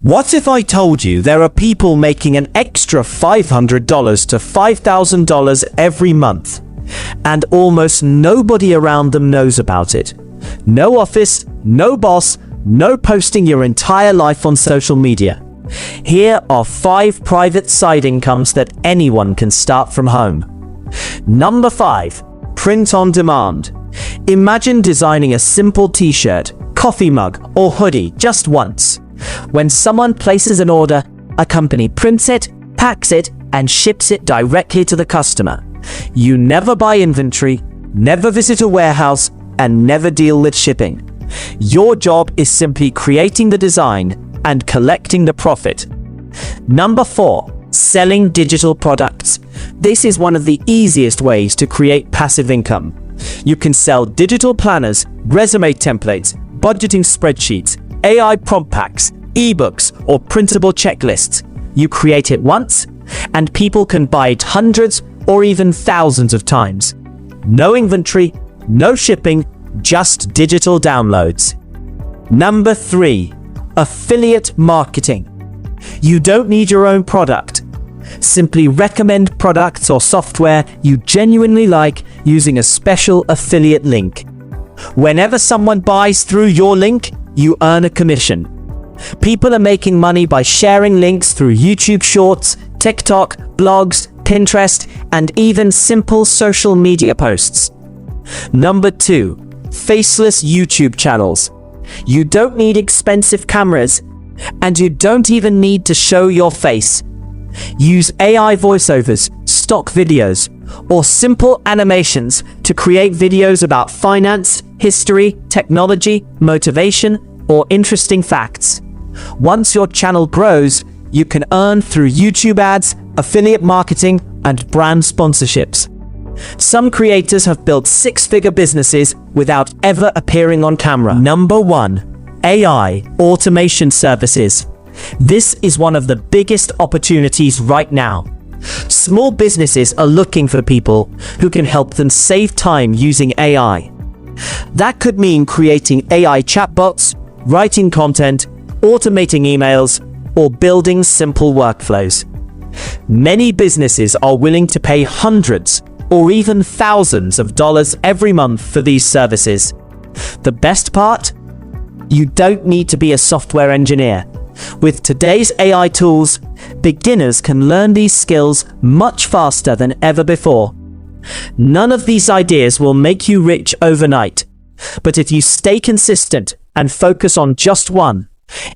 What if I told you there are people making an extra $500 to $5,000 every month, and almost nobody around them knows about it? No office, no boss, no posting your entire life on social media. Here are 5 private side incomes that anyone can start from home. Number 5. Print on demand. Imagine designing a simple t-shirt, coffee mug, or hoodie just once. When someone places an order, a company prints it, packs it, and ships it directly to the customer. You never buy inventory, never visit a warehouse, and never deal with shipping. Your job is simply creating the design and collecting the profit. Number 4. Selling digital products. This is one of the easiest ways to create passive income. You can sell digital planners, resume templates, budgeting spreadsheets, AI prompt packs, ebooks, or printable checklists. You create it once, and people can buy it hundreds or even thousands of times. No inventory, no shipping, just digital downloads. Number 3. Affiliate marketing. You don't need your own product. Simply recommend products or software you genuinely like using a special affiliate link. Whenever someone buys through your link, you earn a commission. People are making money by sharing links through YouTube Shorts, TikTok, blogs, Pinterest, and even simple social media posts. Number 2. Faceless YouTube channels. You don't need expensive cameras, and you don't even need to show your face. Use AI voiceovers, stock videos, or simple animations to create videos about finance, history, technology, motivation, or interesting facts. Once your channel grows, you can earn through YouTube ads, affiliate marketing, and brand sponsorships. Some creators have built 6-figure businesses without ever appearing on camera. Number 1. AI automation services. This is one of the biggest opportunities right now. Small businesses are looking for people who can help them save time using AI. That could mean creating AI chatbots, writing content, automating emails, or building simple workflows. Many businesses are willing to pay hundreds or even thousands of dollars every month for these services. The best part? You don't need to be a software engineer. With today's AI tools, beginners can learn these skills much faster than ever before. None of these ideas will make you rich overnight, but if you stay consistent and focus on just one,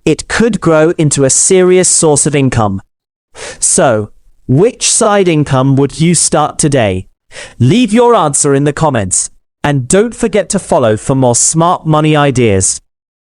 it could grow into a serious source of income. So, which side income would you start today? Leave your answer in the comments, and don't forget to follow for more smart money ideas.